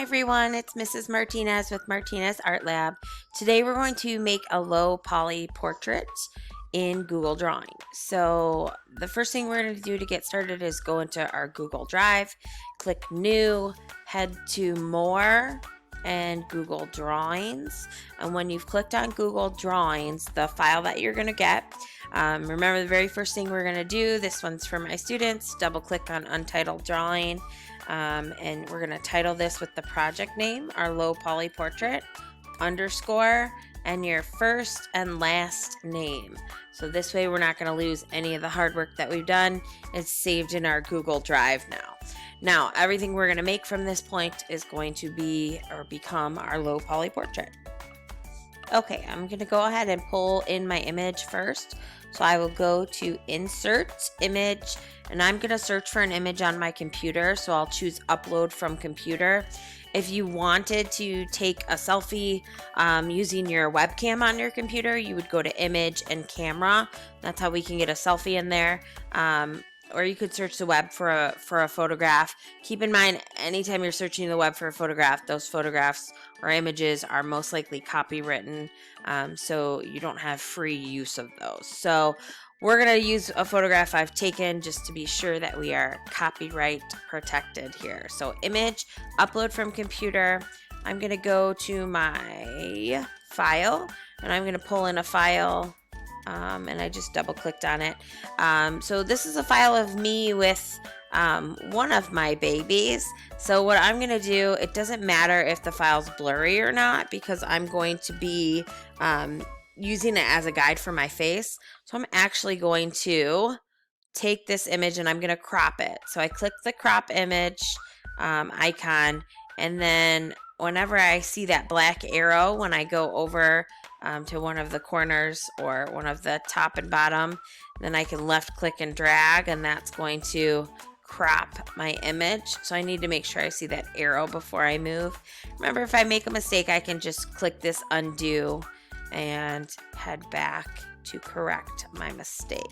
Hi everyone, it's Mrs. Martinez with Martinez Art Lab. Today we're going to make a low poly portrait in Google Drawing. So the first thing we're going to do to get started is go into our Google Drive, click New, head to More, and Google Drawings. And when you've clicked on Google Drawings, the file that you're going to get, remember the very first thing we're going to do, this one's for my students, double click on Untitled Drawing. And we're going to title this with the project name, our low poly portrait, underscore, and your first and last name. So this way we're not going to lose any of the hard work that we've done. It's saved in our Google Drive now. Now, everything we're going to make from this point is going to be or become our low poly portrait. Okay, I'm going to go ahead and pull in my image first. So I will go to Insert, Image, and I'm going to search for an image on my computer. So I'll choose Upload from Computer. If you wanted to take a selfie using your webcam on your computer, you would go to Image and Camera. That's how we can get a selfie in there. Or you could search the web for a photograph. Keep in mind, anytime you're searching the web for a photograph, those photographs or images are most likely copywritten, so you don't have free use of those. So we're going to use a photograph I've taken just to be sure that we are copyright protected here. So image, upload from computer. I'm going to go to my file, and I'm going to pull in a file. And I just double clicked on it. So this is a file of me with one of my babies. So what I'm going to do, it doesn't matter if the file's blurry or not, because I'm going to be using it as a guide for my face. So I'm actually going to take this image and I'm going to crop it. So I click the crop image icon, and then whenever I see that black arrow, when I go over to one of the corners or one of the top and bottom, then I can left click and drag, and that's going to crop my image. So I need to make sure I see that arrow before I move. Remember, if I make a mistake, I can just click this undo and head back to correct my mistake.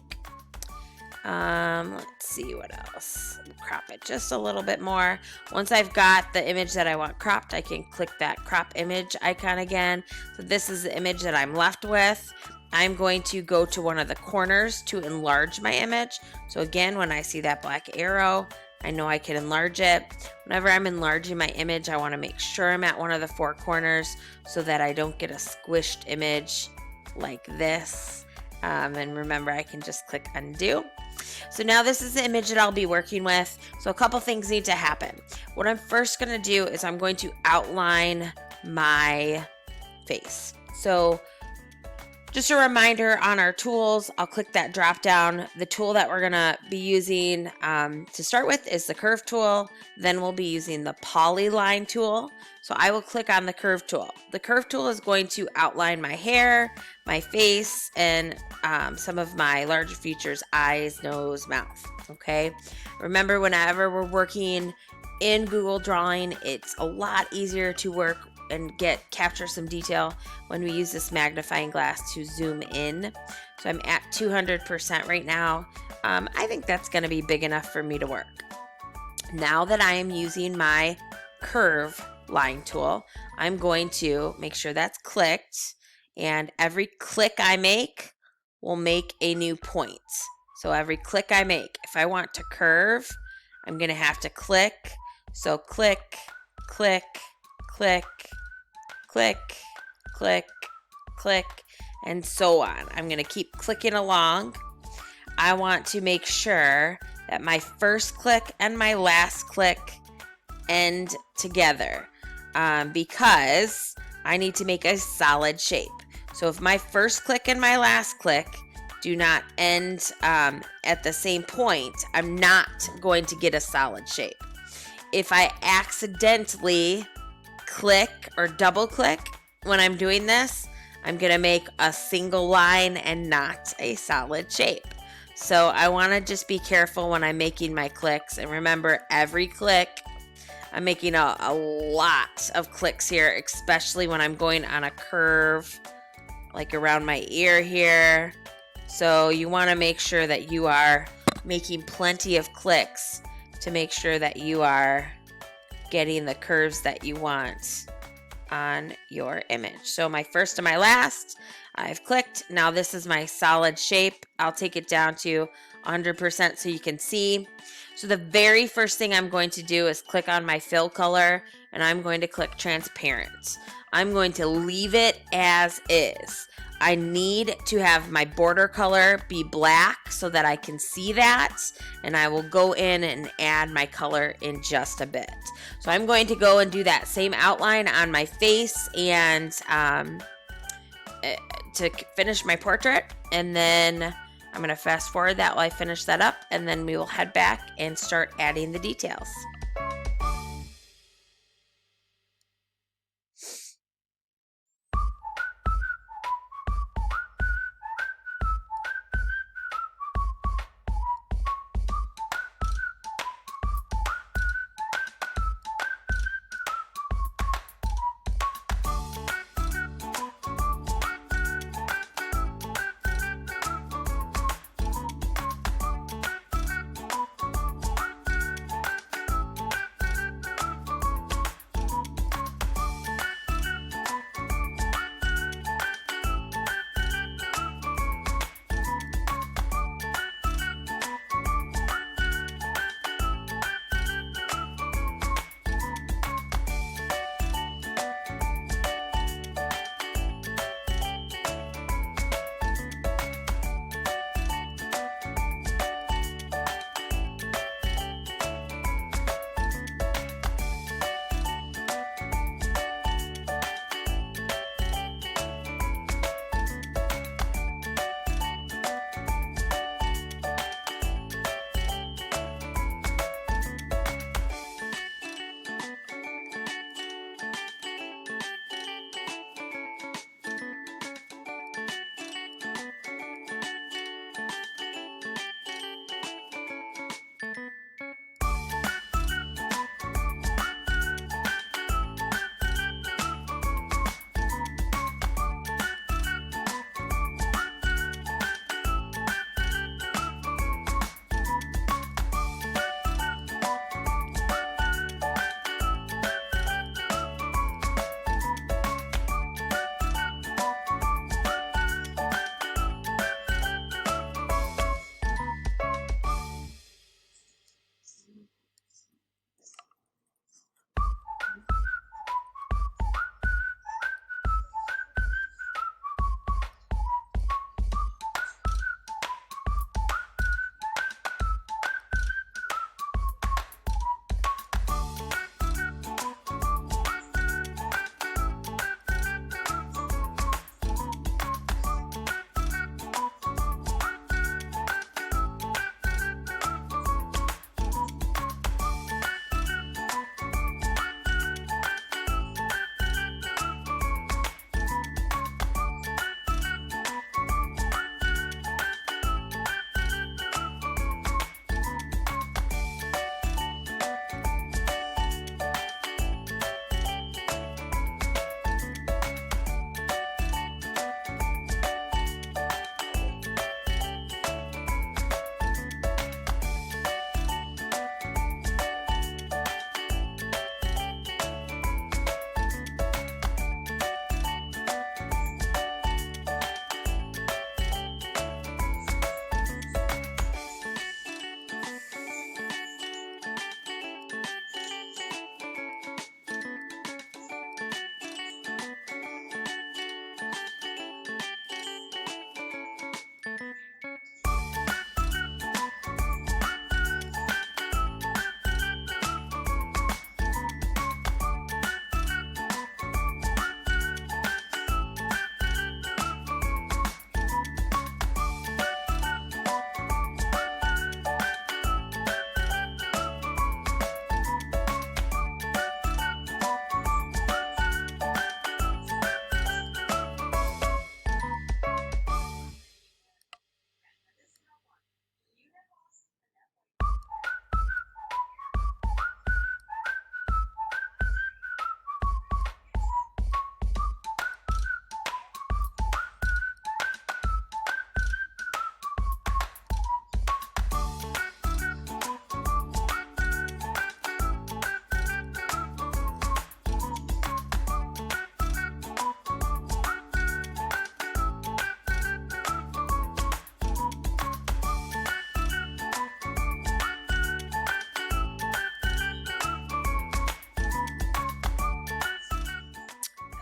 Let's see what else. Crop it just a little bit more. Once I've got the image that I want cropped, I can click that crop image icon again. So this is the image that I'm left with. I'm going to go to one of the corners to enlarge my image. So again, when I see that black arrow, I know I can enlarge it. Whenever I'm enlarging my image, I want to make sure I'm at one of the four corners so that I don't get a squished image like this. And remember, I can just click undo. So now this is the image that I'll be working with. So a couple things need to happen. What I'm first going to do is I'm going to outline my face. So just a reminder on our tools, I'll click that drop down. The tool that we're going to be using to start with is the curve tool. Then we'll be using the Polyline tool. So I will click on the curve tool. The curve tool is going to outline my hair, my face, and some of my larger features, eyes, nose, mouth. Okay. Remember, whenever we're working in Google Drawing, it's a lot easier to work and capture some detail when we use this magnifying glass to zoom in. So I'm at 200% right now. I think that's going to be big enough for me to work. Now that I am using my curve line tool, I'm going to make sure that's clicked, and every click I make will make a new point. So every click I make, if I want to curve, I'm going to have to click. So click, click, click, click, click, click, and so on. I'm going to keep clicking along. I want to make sure that my first click and my last click end together because I need to make a solid shape. So if my first click and my last click do not end at the same point, I'm not going to get a solid shape. If I accidentally click or double click when I'm doing this, I'm going to make a single line and not a solid shape. So I want to just be careful when I'm making my clicks. And remember, every click, I'm making a lot of clicks here, especially when I'm going on a curve, like around my ear here. So you want to make sure that you are making plenty of clicks to make sure that you are getting the curves that you want on your image. So my first and my last, I've clicked. Now this is my solid shape. I'll take it down to 100% so you can see. So the very first thing I'm going to do is click on my fill color, and I'm going to click transparent. I'm going to leave it as is. I need to have my border color be black so that I can see that, and I will go in and add my color in just a bit. So I'm going to go and do that same outline on my face and to finish my portrait, and then I'm going to fast forward that while I finish that up, and then we will head back and start adding the details.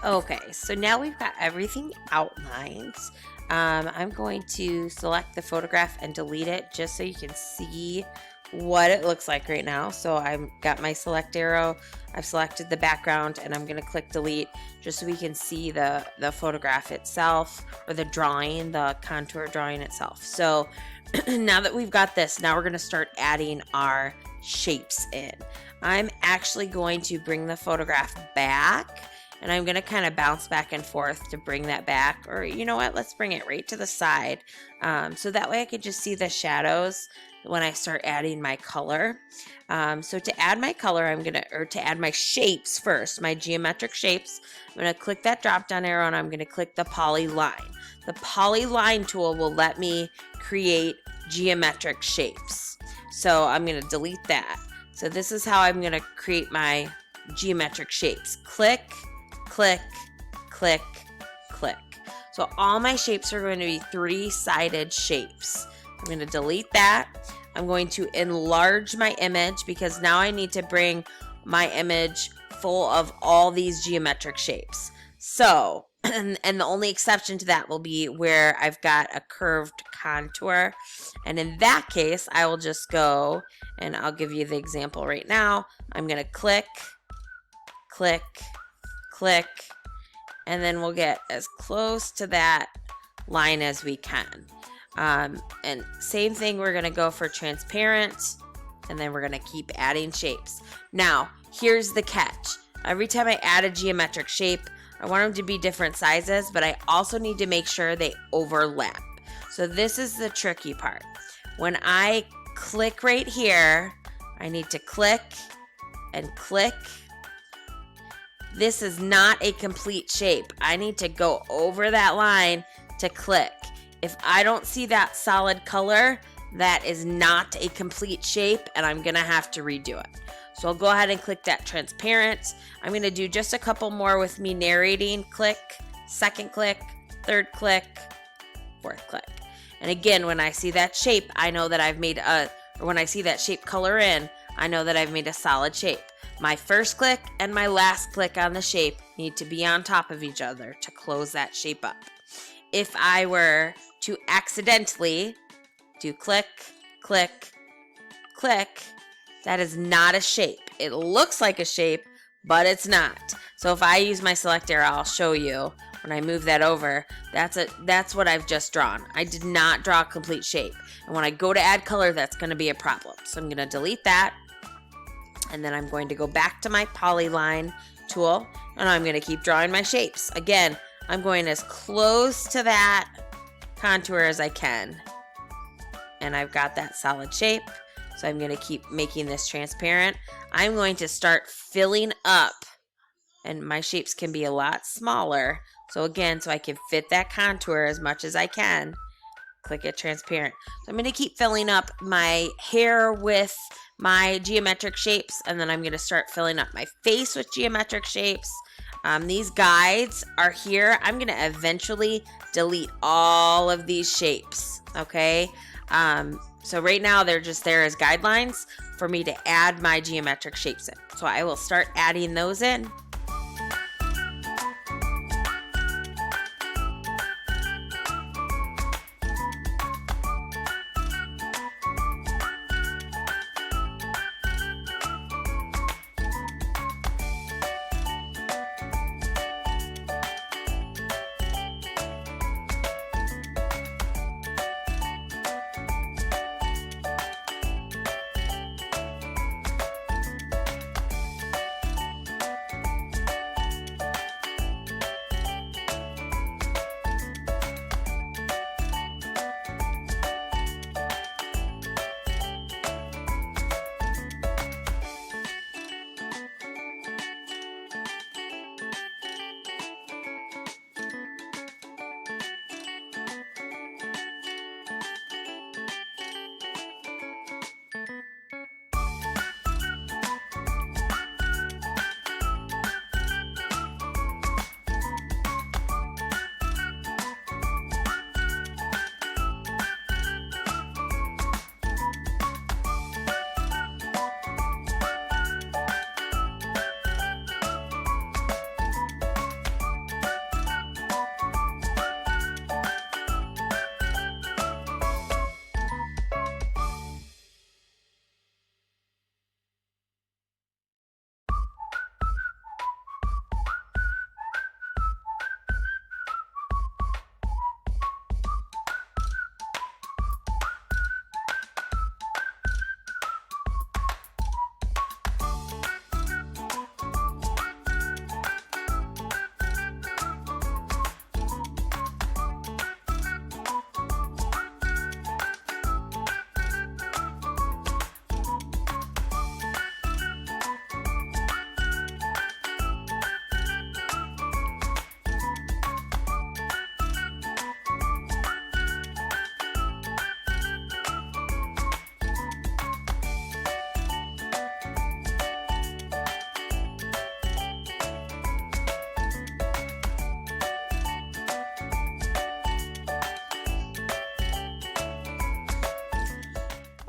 Okay, so now we've got everything outlined. I'm going to select the photograph and delete it just so you can see what it looks like right now. So I've got my select arrow, I've selected the background, and I'm going to click delete just so we can see the photograph itself, or the drawing, the contour drawing itself. So now that we've got this, now we're going to start adding our shapes in. I'm actually going to bring the photograph back, and I'm going to kind of bounce back and forth to bring that back. Or you know what, let's bring it right to the side. So that way I could just see the shadows when I start adding my color. So to add my color, to add my shapes first, my geometric shapes, I'm going to click that drop down arrow and I'm going to click the Polyline. The Polyline tool will let me create geometric shapes. So I'm going to delete that. So this is how I'm going to create my geometric shapes. Click, click, click, click. So all my shapes are going to be 3-sided shapes. I'm going to delete that. I'm going to enlarge my image because now I need to bring my image full of all these geometric shapes. So, and the only exception to that will be where I've got a curved contour. And in that case, I will just go, and I'll give you the example right now. I'm going to click, click, click, and then we'll get as close to that line as we can. And same thing, we're going to go for transparent, and then we're going to keep adding shapes. Now, here's the catch. Every time I add a geometric shape, I want them to be different sizes, but I also need to make sure they overlap. So this is the tricky part. When I click right here, I need to click and click. This is not a complete shape. I need to go over that line to click. If I don't see that solid color, that is not a complete shape, and I'm going to have to redo it. So I'll go ahead and click that transparent. I'm going to do just a couple more with me narrating. Click, second click, third click, fourth click. And again, when I see that shape, I know that I've made when I see that shape color in, I know that I've made a solid shape. My first click and my last click on the shape need to be on top of each other to close that shape up. If I were to accidentally do click, click, click, that is not a shape. It looks like a shape, but it's not. So if I use my select arrow, I'll show you when I move that over, that's what I've just drawn. I did not draw a complete shape. And when I go to add color, that's going to be a problem. So I'm going to delete that. And then I'm going to go back to my Polyline tool, and I'm going to keep drawing my shapes. Again, I'm going as close to that contour as I can. And I've got that solid shape. So I'm going to keep making this transparent. I'm going to start filling up, and my shapes can be a lot smaller. So again, so I can fit that contour as much as I can. Click it transparent. So I'm going to keep filling up my hair with my geometric shapes, and then I'm going to start filling up my face with geometric shapes. These guides are here. I'm going to eventually delete all of these shapes, okay? So right now they're just there as guidelines for me to add my geometric shapes in. So I will start adding those in.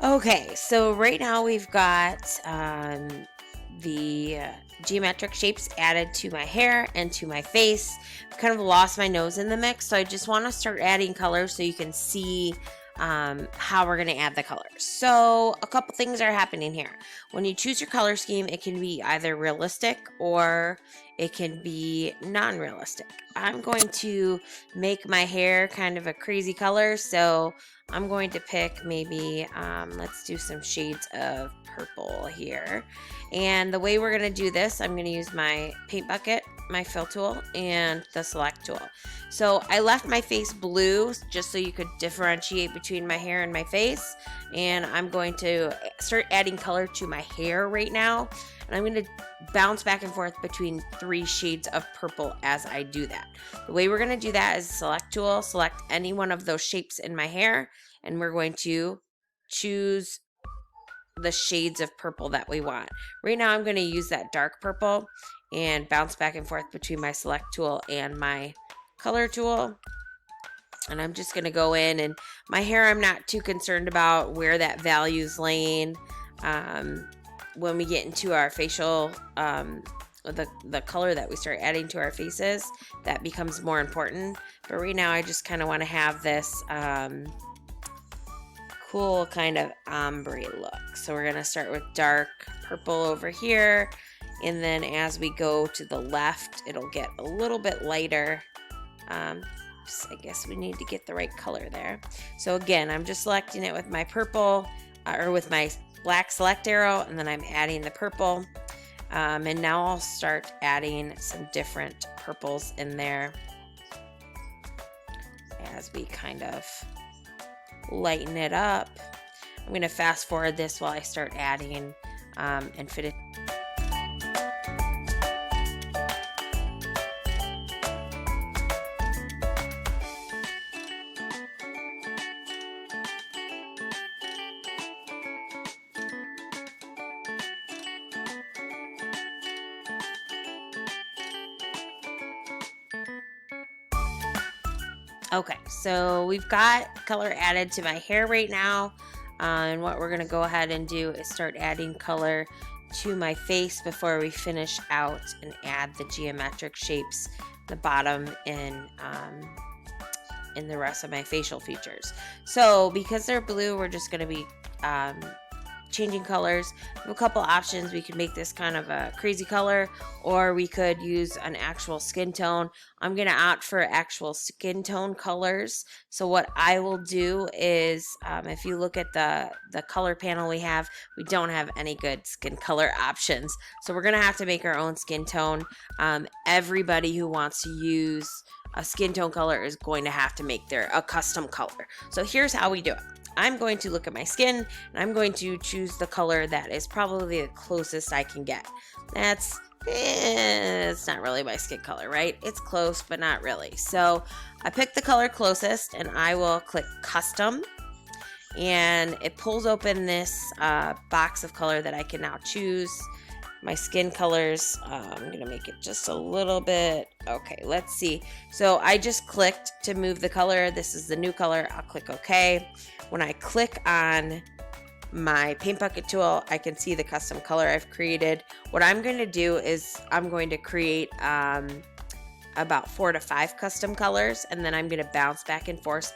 Okay, so right now we've got the geometric shapes added to my hair and to my face. Kind of lost my nose in the mix, so I just want to start adding colors so you can see how we're going to add the colors. So a couple things are happening here. When you choose your color scheme, it can be either realistic or it can be non-realistic. I'm going to make my hair kind of a crazy color, so I'm going to pick maybe, let's do some shades of purple here. And the way we're going to do this, I'm going to use my paint bucket, my fill tool, and the select tool. So I left my face blue just so you could differentiate between my hair and my face. And I'm going to start adding color to my hair right now. And I'm going to bounce back and forth between 3 shades of purple as I do that. The way we're going to do that is select tool, select any one of those shapes in my hair, and we're going to choose the shades of purple that we want. Right now I'm going to use that dark purple and bounce back and forth between my select tool and my color tool. And I'm just going to go in, and my hair I'm not too concerned about where that value is laying. When we get into our facial, the color that we start adding to our faces, that becomes more important. But right now I just kind of want to have this cool kind of ombre look. So we're going to start with dark purple over here, and then as we go to the left, it'll get a little bit lighter. I guess we need to get the right color there. So again, I'm just selecting it with my purple, or with my black select arrow, and then I'm adding the purple. And now I'll start adding some different purples in there as we kind of lighten it up. I'm going to fast forward this while I start adding and fit it. Okay, so we've got color added to my hair right now. And what we're going to go ahead and do is start adding color to my face before we finish out and add the geometric shapes, the bottom, and in the rest of my facial features. So because they're blue, we're just going to be changing colors. We have a couple options. We could make this kind of a crazy color, or we could use an actual skin tone. I'm going to opt for actual skin tone colors. So what I will do is, if you look at the color panel we don't have any good skin color options. So we're going to have to make our own skin tone. Everybody who wants to use a skin tone color is going to have to make a custom color. So here's how we do it. I'm going to look at my skin, and I'm going to choose the color that is probably the closest I can get. It's not really my skin color, right? It's close, but not really. So I pick the color closest, and I will click custom, and it pulls open this box of color that I can now choose. My skin colors, I'm going to make it just a little bit. Okay, let's see. So I just clicked to move the color. This is the new color. I'll click OK. When I click on my paint bucket tool, I can see the custom color I've created. What I'm going to do is I'm going to create about 4 to 5 custom colors, and then I'm going to bounce back and forth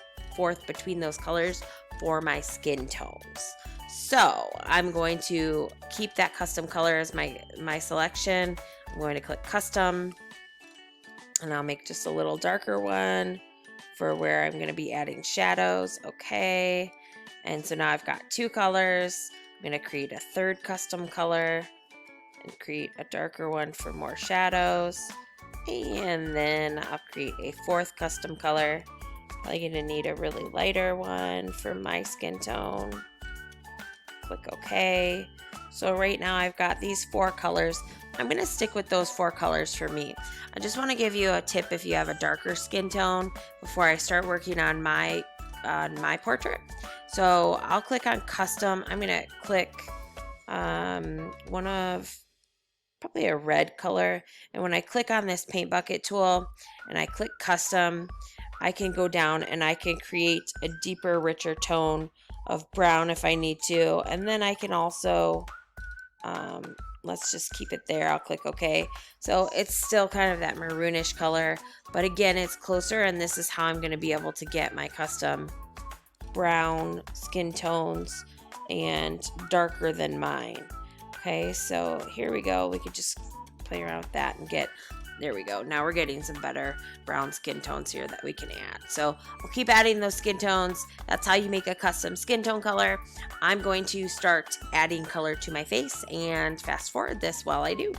between those colors for my skin tones. So I'm going to keep that custom color as my selection. I'm going to click custom, and I'll make just a little darker one for where I'm going to be adding shadows. Okay. And so now I've got 2 colors. I'm going to create a 3rd custom color and create a darker one for more shadows. And then I'll create a 4th custom color. I'm going to need a really lighter one for my skin tone. Click OK. So right now I've got these 4 colors. I'm going to stick with those 4 colors for me. I just want to give you a tip if you have a darker skin tone before I start working on my portrait. So I'll click on custom. I'm going to click one of probably a red color. And when I click on this paint bucket tool and I click custom, I can go down and I can create a deeper, richer tone of brown if I need to. And then I can also, let's just keep it there. I'll click OK. So it's still kind of that maroonish color, but again, it's closer, and this is how I'm going to be able to get my custom brown skin tones and darker than mine. Okay, so here we go. We could just play around with that and get, there we go. Now we're getting some better brown skin tones here that we can add. So I'll keep adding those skin tones. That's how you make a custom skin tone color. I'm going to start adding color to my face and fast forward this while I do.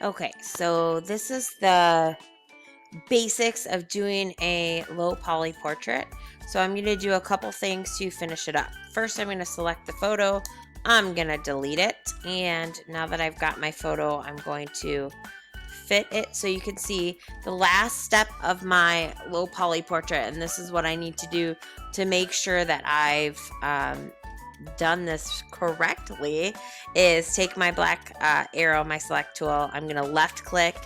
Okay, so this is the basics of doing a low poly portrait. So I'm going to do a couple things to finish it up. First, I'm going to select the photo. I'm going to delete it. And now that I've got my photo, I'm going to fit it so you can see the last step of my low poly portrait. And this is what I need to do to make sure that I've done this correctly, is take my black arrow, my select tool. I'm going to left click,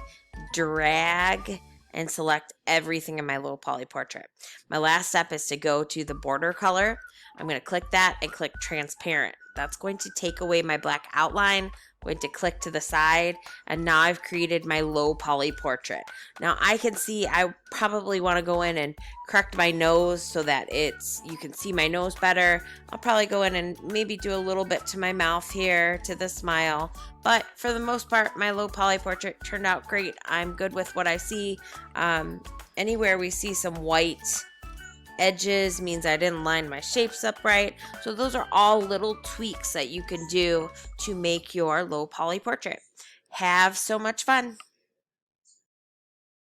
drag, and select everything in my low poly portrait. My last step is to go to the border color. I'm going to click that and click transparent. That's going to take away my black outline. I'm going to click to the side, and now I've created my low poly portrait. Now I can see I probably want to go in and correct my nose so that you can see my nose better. I'll probably go in and maybe do a little bit to my mouth here, to the smile. But for the most part, my low poly portrait turned out great. I'm good with what I see. Anywhere we see some white edges means I didn't line my shapes up right. So those are all little tweaks that you can do to make your low poly portrait. Have so much fun.